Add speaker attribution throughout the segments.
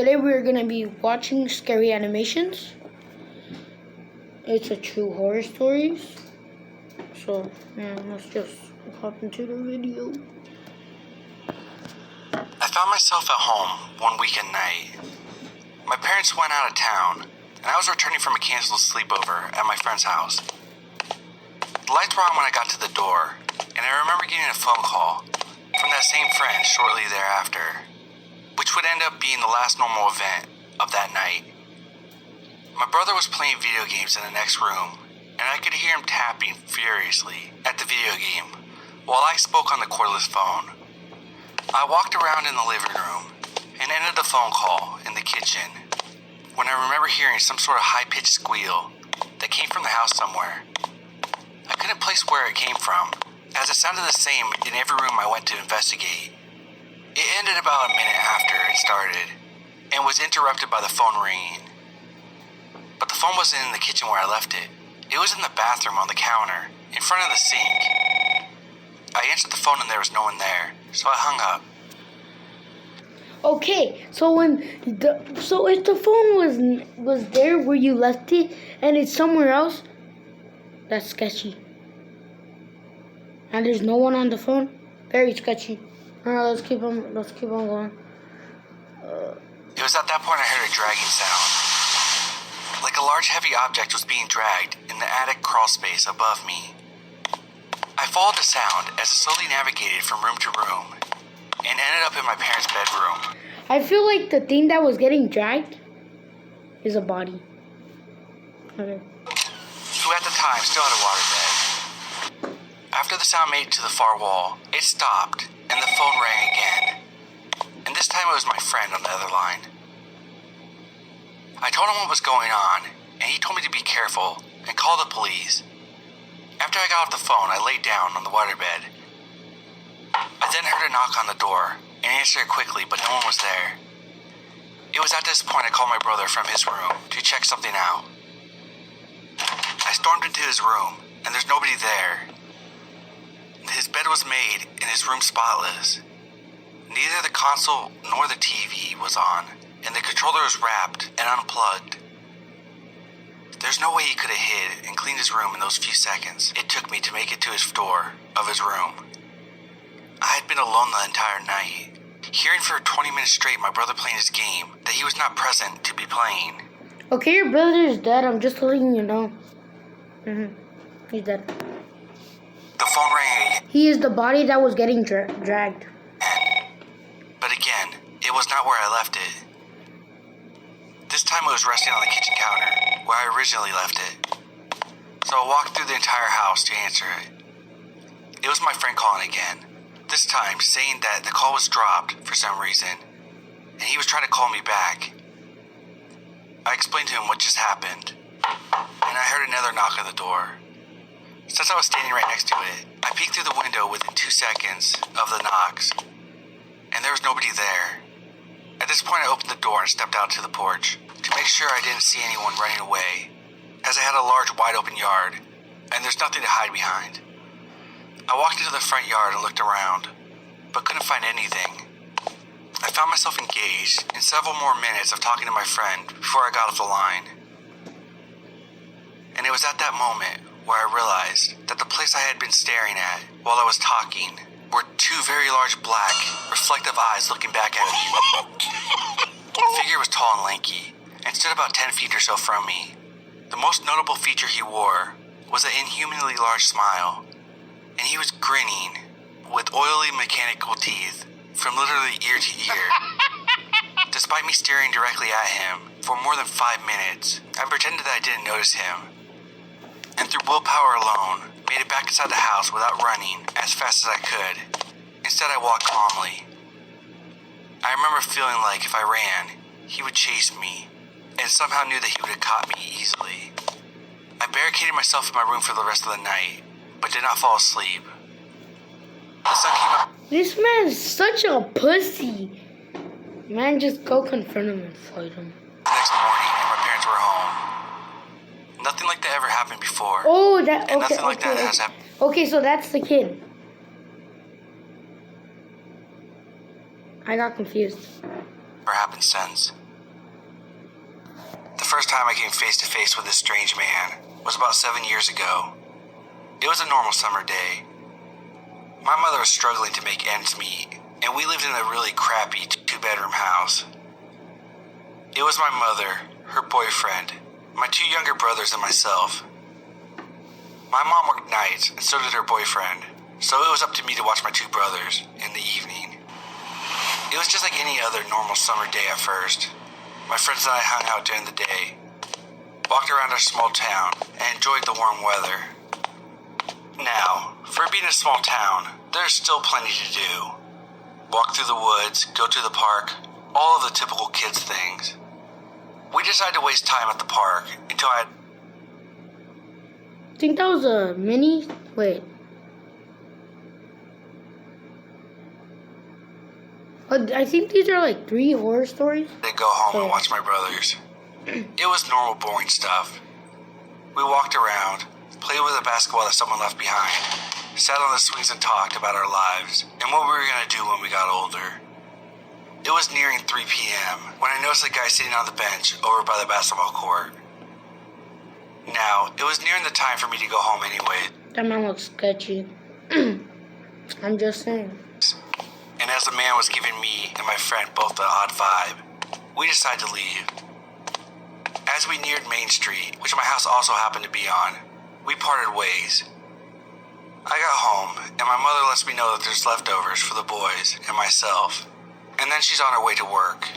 Speaker 1: Today we're gonna be watching Scary Animations. It's a true horror stories. So yeah, let's just hop into the video.
Speaker 2: I found myself at home one weekend night. My parents went out of town, and I was returning from a canceled sleepover at my friend's house. The lights were on when I got to the door, and I remember getting a phone call from that same friend shortly thereafter, which would end up being the last normal event of that night. My brother was playing video games in the next room, and I could hear him tapping furiously at the video game while I spoke on the cordless phone. I walked around in the living room and ended the phone call in the kitchen when I remember hearing some sort of high-pitched squeal that came from the house somewhere. I couldn't place where it came from, as it sounded the same in every room I went to investigate. It ended about a minute after it started and was interrupted by the phone ringing. But the phone wasn't in the kitchen where I left it. It was in the bathroom on the counter, in front of the sink. I answered the phone and there was no one there, so I hung up.
Speaker 1: Okay, so if the phone was there where you left it and it's somewhere else, that's sketchy. And there's no one on the phone, very sketchy. Alright, let's keep on going.
Speaker 2: It was at that point I heard a dragging sound. Like a large heavy object was being dragged in the attic crawl space above me. I followed the sound as it slowly navigated from room to room and ended up in my parents' bedroom.
Speaker 1: I feel like the thing that was getting dragged is a body. Okay.
Speaker 2: Who at the time still had a waterbed. After the sound made it to the far wall, it stopped and the phone rang again. And this time it was my friend on the other line. I told him what was going on, and he told me to be careful and call the police. After I got off the phone, I laid down on the waterbed. I then heard a knock on the door and answered it quickly, but no one was there. It was at this point I called my brother from his room to check something out. I stormed into his room, and there's nobody there. His bed was made and his room spotless. Neither the console nor the TV was on, and the controller was wrapped and unplugged. There's no way he could have hid and cleaned his room in those few seconds it took me to make it to his door of his room. I had been alone the entire night, hearing for 20 minutes straight my brother playing his game that he was not present to be playing.
Speaker 1: Okay, your brother is dead. I'm just letting you know. He's dead.
Speaker 2: The phone rang again.
Speaker 1: He is the body that was getting dragged.
Speaker 2: But again, it was not where I left it. This time it was resting on the kitchen counter, where I originally left it. So I walked through the entire house to answer it. It was my friend calling again, this time saying that the call was dropped for some reason, and he was trying to call me back. I explained to him what just happened, and I heard another knock on the door. Since I was standing right next to it, I peeked through the window within 2 seconds of the knocks, and there was nobody there. At this point, I opened the door and stepped out to the porch to make sure I didn't see anyone running away, as I had a large, wide-open yard, and there's nothing to hide behind. I walked into the front yard and looked around, but couldn't find anything. I found myself engaged in several more minutes of talking to my friend before I got off the line. And it was at that moment where I realized that the place I had been staring at while I was talking were two very large black, reflective eyes looking back at me. The figure was tall and lanky, and stood about 10 feet or so from me. The most notable feature he wore was an inhumanly large smile, and he was grinning with oily mechanical teeth from literally ear to ear. Despite me staring directly at him for more than 5 minutes, I pretended that I didn't notice him, and through willpower alone, made it back inside the house without running as fast as I could. Instead, I walked calmly. I remember feeling like if I ran, he would chase me, and somehow knew that he would have caught me easily. I barricaded myself in my room for the rest of the night, but did not fall asleep. The sun came up.
Speaker 1: This man's such a pussy. Man, just go confront him and fight him.
Speaker 2: The next morning, and my parents were home. Nothing like that ever happened before.
Speaker 1: Oh, that okay.
Speaker 2: And nothing like that has happened.
Speaker 1: Okay, so that's the kid. I got confused.
Speaker 2: Or happened since. first time I came face to face with this strange man was about 7 years ago. It was a normal summer day. My mother was struggling to make ends meet, and we lived in a really crappy two-bedroom house. It was my mother, her boyfriend, my 2 younger brothers, and myself. My mom worked nights, and so did her boyfriend, so it was up to me to watch my 2 brothers in the evening. It was just like any other normal summer day at first. My friends and I hung out during the day, walked around our small town, and enjoyed the warm weather. Now, for being a small town, there's still plenty to do. Walk through the woods, go to the park, all of the typical kids things. We decided to waste time at the park until
Speaker 1: I think that was a mini. Wait. I think these are like 3 horror stories.
Speaker 2: To go home and watch my brothers. It was normal, boring stuff. We walked around, played with a basketball that someone left behind, sat on the swings and talked about our lives and what we were going to do when we got older. It was nearing 3 p.m. when I noticed a guy sitting on the bench over by the basketball court. Now, it was nearing the time for me to go home anyway.
Speaker 1: That man looks sketchy. I'm just saying.
Speaker 2: And as the man was giving me and my friend both the odd vibe, we decided to leave. As we neared Main Street, which my house also happened to be on, we parted ways. I got home, and my mother lets me know that there's leftovers for the boys and myself, and then she's on her way to work.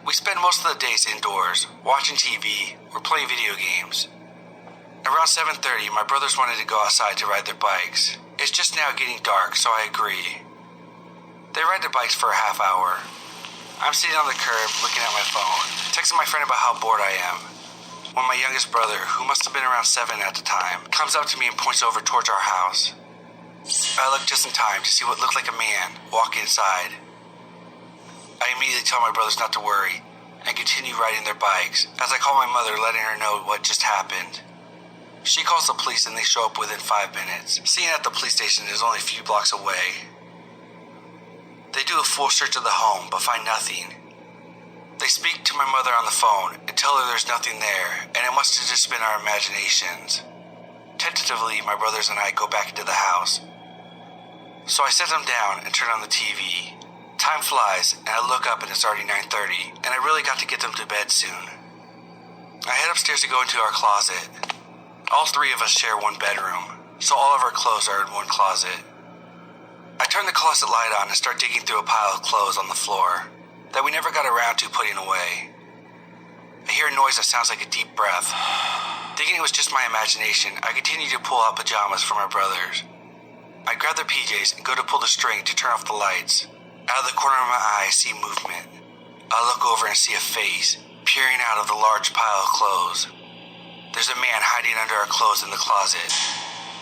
Speaker 2: We spend most of the days indoors, watching TV or playing video games. Around 7:30, my brothers wanted to go outside to ride their bikes. It's just now getting dark, so I agree. They ride their bikes for a half hour. I'm sitting on the curb looking at my phone, texting my friend about how bored I am, when my youngest brother, who must have been around 7 at the time, comes up to me and points over towards our house. I look just in time to see what looked like a man walk inside. I immediately tell my brothers not to worry and continue riding their bikes as I call my mother, letting her know what just happened. She calls the police and they show up within 5 minutes, seeing that the police station is only a few blocks away. They do a full search of the home but find nothing. They speak to my mother on the phone and tell her there's nothing there and it must have just been our imaginations. Tentatively, my brothers and I go back into the house. So I set them down and turn on the TV. Time flies and I look up and it's already 9:30 and I really got to get them to bed soon. I head upstairs to go into our closet. All 3 of us share one bedroom, so all of our clothes are in one closet. I turn the closet light on and start digging through a pile of clothes on the floor that we never got around to putting away. I hear a noise that sounds like a deep breath. Thinking it was just my imagination, I continue to pull out pajamas for my brothers. I grab their PJs and go to pull the string to turn off the lights. Out of the corner of my eye, I see movement. I look over and see a face peering out of the large pile of clothes. There's a man hiding under our clothes in the closet.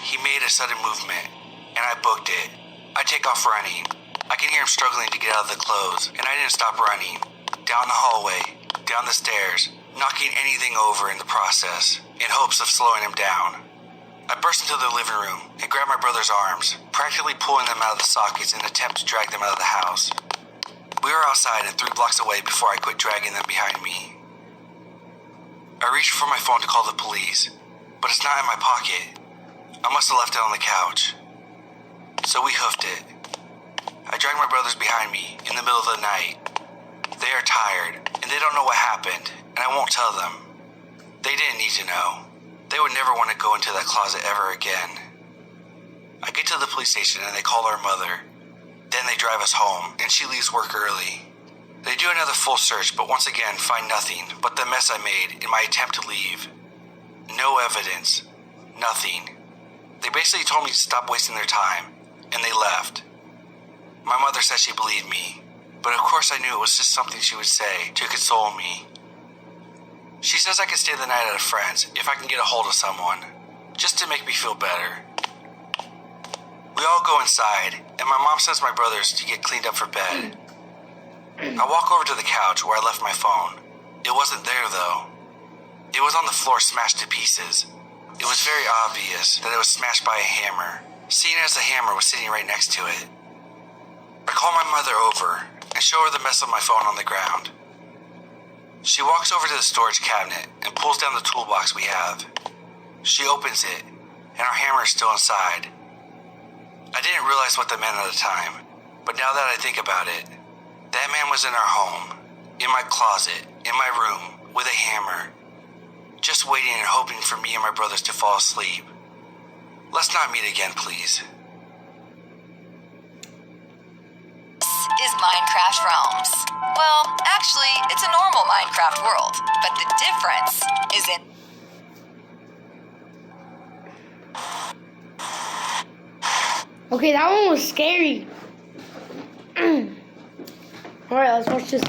Speaker 2: He made a sudden movement, and I booked it. I take off running. I can hear him struggling to get out of the clothes, and I didn't stop running. Down the hallway, down the stairs, knocking anything over in the process, in hopes of slowing him down. I burst into the living room and grab my brother's arms, practically pulling them out of the sockets in an attempt to drag them out of the house. We were outside and 3 blocks away before I quit dragging them behind me. I reached for my phone to call the police, but it's not in my pocket. I must have left it on the couch. So we hoofed it. I dragged my brothers behind me in the middle of the night. They are tired, and they don't know what happened, and I won't tell them. They didn't need to know. They would never want to go into that closet ever again. I get to the police station and they call our mother. Then they drive us home, and she leaves work early. They do another full search, but once again find nothing but the mess I made in my attempt to leave. No evidence. Nothing. They basically told me to stop wasting their time, and they left. My mother said she believed me, but of course I knew it was just something she would say to console me. She says I can stay the night at a friend's if I can get a hold of someone, just to make me feel better. We all go inside, and my mom sends my brothers to get cleaned up for bed. I walk over to the couch where I left my phone. It wasn't there, though. It was on the floor, smashed to pieces. It was very obvious that it was smashed by a hammer, seeing as the hammer was sitting right next to it. I call my mother over and show her the mess of my phone on the ground. She walks over to the storage cabinet and pulls down the toolbox we have. She opens it, and our hammer is still inside. I didn't realize what that meant at the time, but now that I think about it, that man was in our home, in my closet, in my room, with a hammer, just waiting and hoping for me and my brothers to fall asleep. Let's not meet again, please.
Speaker 3: Is Minecraft Realms. Well, actually, it's a normal Minecraft world, but the difference is in...
Speaker 1: Okay, that one was scary. Alright, let's watch this.